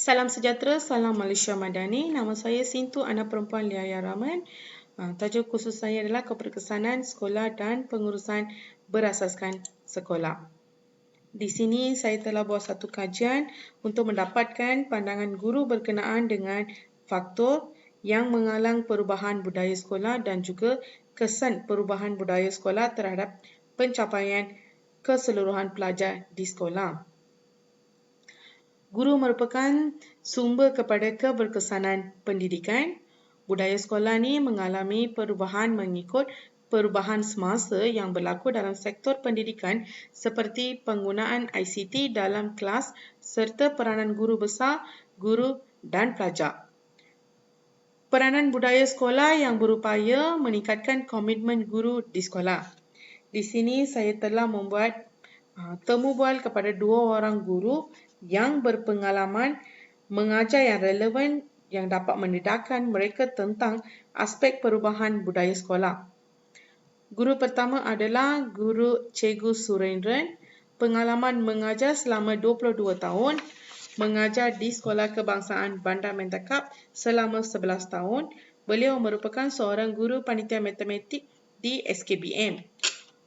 Salam sejahtera, salam Malaysia Madani. Nama saya Sintu, anak perempuan Liaya Rahman. Tajuk khusus saya adalah keberkesanan sekolah dan pengurusan berasaskan sekolah. Di sini saya telah buat satu kajian untuk mendapatkan pandangan guru berkenaan dengan faktor yang menghalang perubahan budaya sekolah dan juga kesan perubahan budaya sekolah terhadap pencapaian keseluruhan pelajar di sekolah. Guru merupakan sumber kepada keberkesanan pendidikan. Budaya sekolah ni mengalami perubahan mengikut perubahan semasa yang berlaku dalam sektor pendidikan seperti penggunaan ICT dalam kelas serta peranan guru besar, guru dan pelajar. Peranan budaya sekolah yang berupaya meningkatkan komitmen guru di sekolah. Di sini saya telah membuat temu bual kepada 2 orang guru yang berpengalaman mengajar yang relevan yang dapat mendedahkan mereka tentang aspek perubahan budaya sekolah. Guru pertama adalah Guru Cikgu Surendran, pengalaman mengajar selama 22 tahun, mengajar di Sekolah Kebangsaan Bandar Mentakap selama 11 tahun. Beliau merupakan seorang guru panitia matematik di SKBM.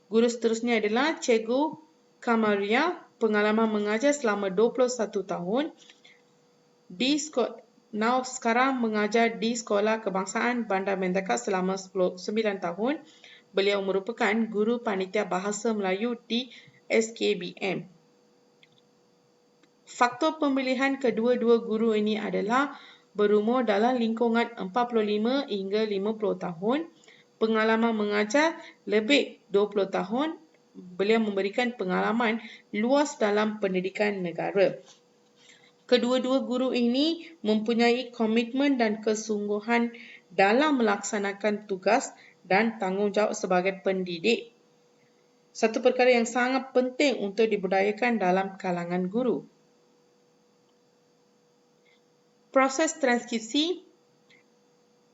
Guru seterusnya adalah Cikgu Kamaria, pengalaman mengajar selama 21 tahun sekarang mengajar di Sekolah Kebangsaan Bandar Mentakap selama 9 tahun. Beliau merupakan guru panitia bahasa Melayu di SKBM. Faktor pemilihan kedua-dua guru ini adalah berumur dalam lingkungan 45 hingga 50 tahun, pengalaman mengajar lebih 20 tahun, beliau memberikan pengalaman luas dalam pendidikan negara. Kedua-dua guru ini mempunyai komitmen dan kesungguhan dalam melaksanakan tugas dan tanggungjawab sebagai pendidik. Satu perkara yang sangat penting untuk dibudayakan dalam kalangan guru. Proses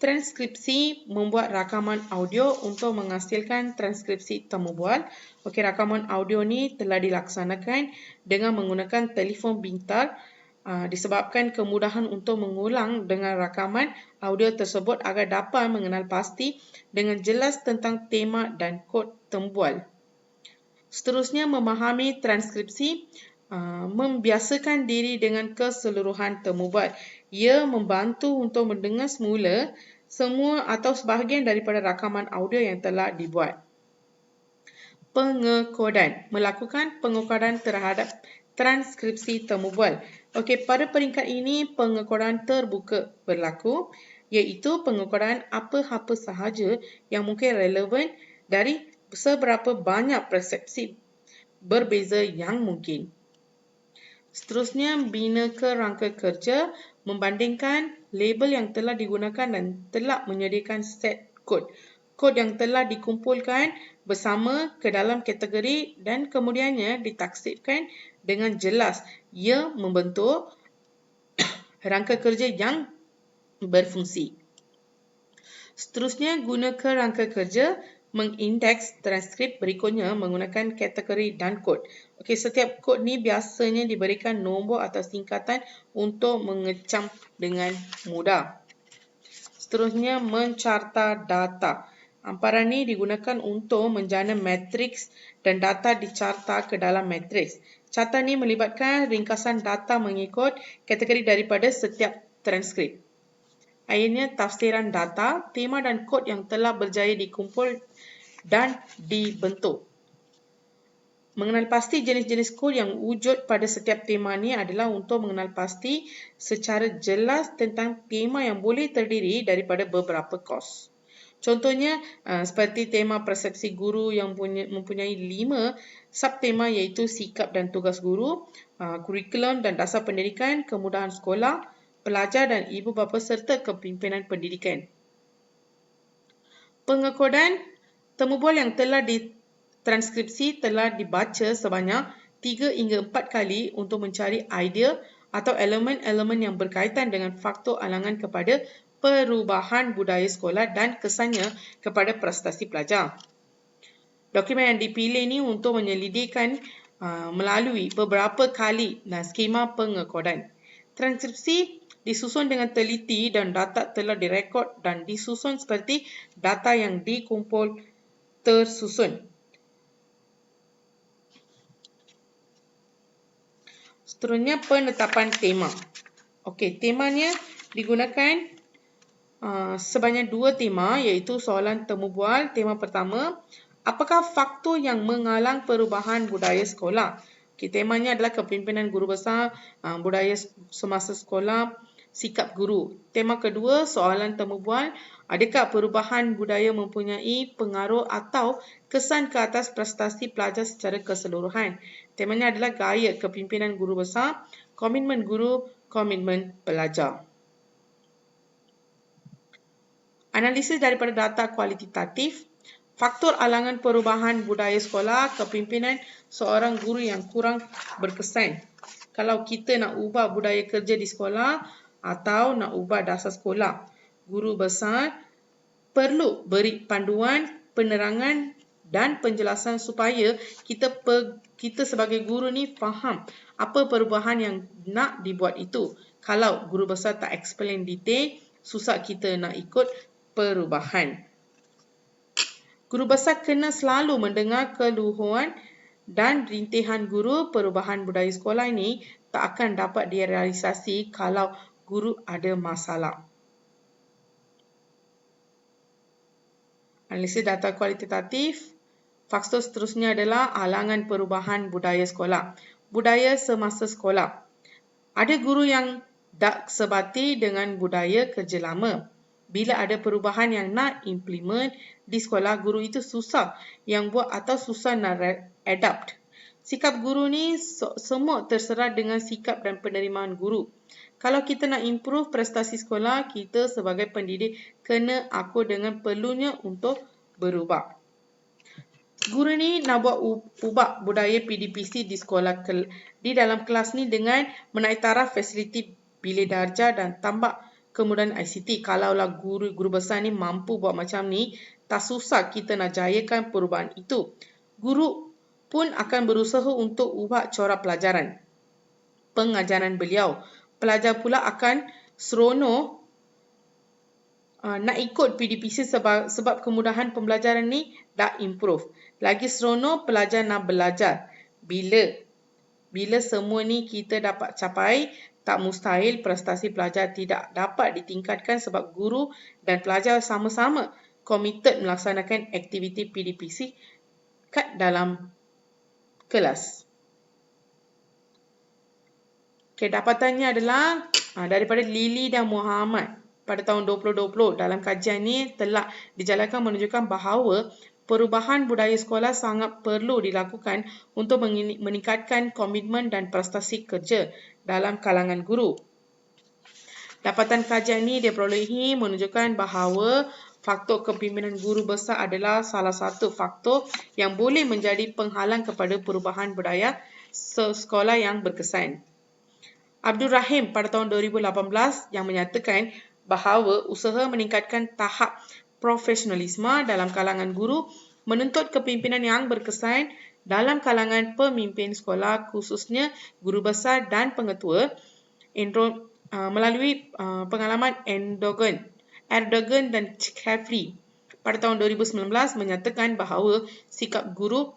transkripsi membuat rakaman audio untuk menghasilkan transkripsi temu bual. Rakaman audio ni telah dilaksanakan dengan menggunakan telefon pintar disebabkan kemudahan untuk mengulang dengan rakaman audio tersebut agar dapat mengenal pasti dengan jelas tentang tema dan kod temu bual. Seterusnya, memahami transkripsi, membiasakan diri dengan keseluruhan temu bual. Ia membantu untuk mendengar semua atau sebahagian daripada rakaman audio yang telah dibuat. Pengekodan, melakukan pengekodan terhadap transkripsi temu bual. Pada peringkat ini pengekodan terbuka berlaku, iaitu pengekodan apa-apa sahaja yang mungkin relevan dari seberapa banyak persepsi berbeza yang mungkin. Seterusnya, bina kerangka kerja, membandingkan label yang telah digunakan dan telah menyediakan set kod. Kod yang telah dikumpulkan bersama ke dalam kategori dan kemudiannya ditaksibkan dengan jelas. Ia membentuk rangka kerja yang berfungsi. Seterusnya, guna kerangka kerja, mengindeks transkrip berikutnya menggunakan kategori dan kod. Setiap kod ni biasanya diberikan nombor atau singkatan untuk mengecam dengan mudah. Seterusnya, mencarta data. Amparan ni digunakan untuk menjana matriks dan data dicarta ke dalam matriks. Carta ni melibatkan ringkasan data mengikut kategori daripada setiap transkrip. Akhirnya, tafsiran data, tema dan kod yang telah berjaya dikumpul dan dibentuk. Mengenal pasti jenis-jenis kod yang wujud pada setiap tema ni adalah untuk mengenal pasti secara jelas tentang tema yang boleh terdiri daripada beberapa kos. Contohnya, seperti tema persepsi guru yang mempunyai 5 subtema iaitu sikap dan tugas guru, kurikulum dan dasar pendidikan, kemudahan sekolah, pelajar dan ibu bapa serta kepimpinan pendidikan. Pengekodan, temu bual yang telah ditranskripsi telah dibaca sebanyak 3 hingga 4 kali untuk mencari idea atau elemen-elemen yang berkaitan dengan faktor halangan kepada perubahan budaya sekolah dan kesannya kepada prestasi pelajar. Dokumen yang dipilih ni untuk menyelidikkan melalui beberapa kali skema pengekodan. Transkripsi disusun dengan teliti dan data telah direkod dan disusun seperti data yang dikumpul tersusun. Seterusnya, penetapan tema. Okey, temanya digunakan sebanyak 2 tema, iaitu soalan temu bual. Tema pertama, apakah faktor yang menghalang perubahan budaya sekolah? Okay, temanya adalah kepimpinan guru besar, budaya semasa sekolah, sikap guru. Tema kedua, soalan temu bual, adakah perubahan budaya mempunyai pengaruh atau kesan ke atas prestasi pelajar secara keseluruhan? Temanya adalah gaya kepimpinan guru besar, komitmen guru, komitmen pelajar. Analisis daripada data kualitatif, faktor alangan perubahan budaya sekolah, kepimpinan seorang guru yang kurang berkesan. Kalau kita nak ubah budaya kerja di sekolah atau nak ubah dasar sekolah, guru besar perlu beri panduan, penerangan dan penjelasan supaya kita sebagai guru ni faham apa perubahan yang nak dibuat itu. Kalau guru besar tak explain detail, susah kita nak ikut perubahan. Guru besar kena selalu mendengar keluhan dan rintihan guru. Perubahan budaya sekolah ini tak akan dapat direalisasi kalau guru ada masalah. Analisis data kualitatif. Faktor seterusnya adalah alangan perubahan budaya sekolah. Budaya semasa sekolah. Ada guru yang tak sebati dengan budaya kerja lama. Bila ada perubahan yang nak implement di sekolah, guru itu susah yang buat atau susah nak adapt. Sikap guru ni semua terserah dengan sikap dan penerimaan guru. Kalau kita nak improve prestasi sekolah, kita sebagai pendidik kena akur dengan perlunya untuk berubah. Guru ni nak buat ubah budaya PDPC di sekolah di dalam kelas ni dengan menaik taraf fasiliti bilik darjah dan tambah kemudahan ICT. Kalaulah guru besar ni mampu buat macam ni, tak susah kita nak jayakan perubahan itu. Guru pun akan berusaha untuk ubah corak pelajaran, pengajaran beliau. Pelajar pula akan seronok nak ikut PDPC sebab kemudahan pembelajaran ni dah improve. Lagi seronok pelajar nak belajar. Bila semua ni kita dapat capai, tak mustahil prestasi pelajar tidak dapat ditingkatkan sebab guru dan pelajar sama-sama komited melaksanakan aktiviti PDPC kat dalam kelas. Okay, dapatannya adalah daripada Lily dan Muhammad pada tahun 2020. Dalam kajian ini telah dijalankan menunjukkan bahawa perubahan budaya sekolah sangat perlu dilakukan untuk meningkatkan komitmen dan prestasi kerja dalam kalangan guru. Dapatan kajian ini diperolehi menunjukkan bahawa faktor kepimpinan guru besar adalah salah satu faktor yang boleh menjadi penghalang kepada perubahan budaya sekolah yang berkesan. Abdul Rahim pada tahun 2018 yang menyatakan bahawa usaha meningkatkan tahap profesionalisme dalam kalangan guru menuntut kepimpinan yang berkesan dalam kalangan pemimpin sekolah, khususnya guru besar dan pengetua, melalui pengalaman Erdogan dan Kefli pada tahun 2019 menyatakan bahawa sikap guru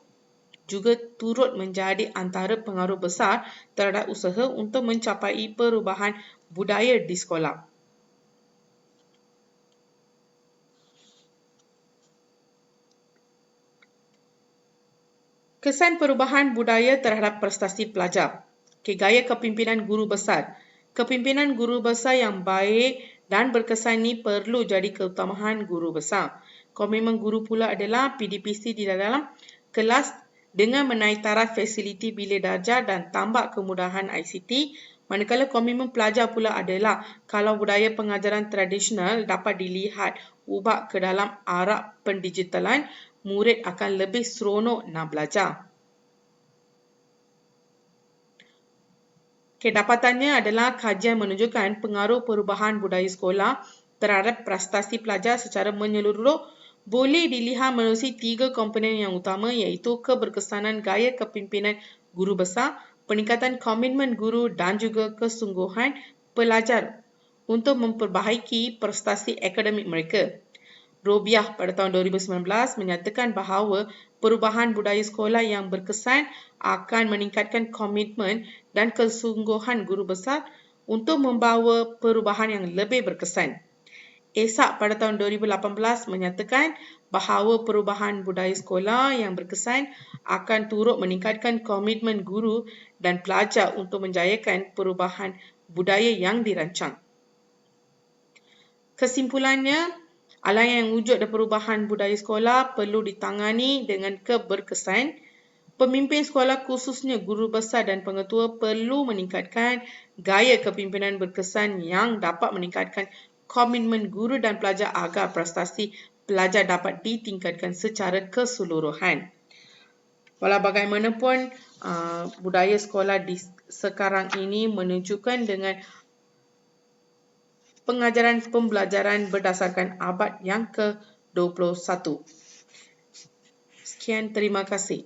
juga turut menjadi antara pengaruh besar terhadap usaha untuk mencapai perubahan budaya di sekolah. Kesan perubahan budaya terhadap prestasi pelajar. Gaya kepimpinan guru besar. Kepimpinan guru besar yang baik dan berkesan ini perlu jadi keutamaan guru besar. Komitmen guru pula adalah PDPC di dalam kelas dengan menaik taraf fasiliti bilik darjah dan tambah kemudahan ICT. Manakala komitmen pelajar pula adalah kalau budaya pengajaran tradisional dapat dilihat ubah ke dalam arah pendigitalan, murid akan lebih seronok nak belajar. Dapatannya adalah kajian menunjukkan pengaruh perubahan budaya sekolah terhadap prestasi pelajar secara menyeluruh boleh dilihat melalui 3 komponen yang utama, iaitu keberkesanan gaya kepimpinan guru besar, peningkatan komitmen guru dan juga kesungguhan pelajar untuk memperbaiki prestasi akademik mereka. Robiah pada tahun 2019 menyatakan bahawa perubahan budaya sekolah yang berkesan akan meningkatkan komitmen dan kesungguhan guru besar untuk membawa perubahan yang lebih berkesan. ESAK pada tahun 2018 menyatakan bahawa perubahan budaya sekolah yang berkesan akan turut meningkatkan komitmen guru dan pelajar untuk menjayakan perubahan budaya yang dirancang. Kesimpulannya, alangkah yang wujud dan perubahan budaya sekolah perlu ditangani dengan keberkesan. Pemimpin sekolah khususnya guru besar dan pengetua perlu meningkatkan gaya kepimpinan berkesan yang dapat meningkatkan komitmen guru dan pelajar agar prestasi pelajar dapat ditingkatkan secara keseluruhan. Walau bagaimanapun, budaya sekolah di sekarang ini menunjukkan dengan pengajaran pembelajaran berdasarkan abad yang ke-21. Sekian, terima kasih.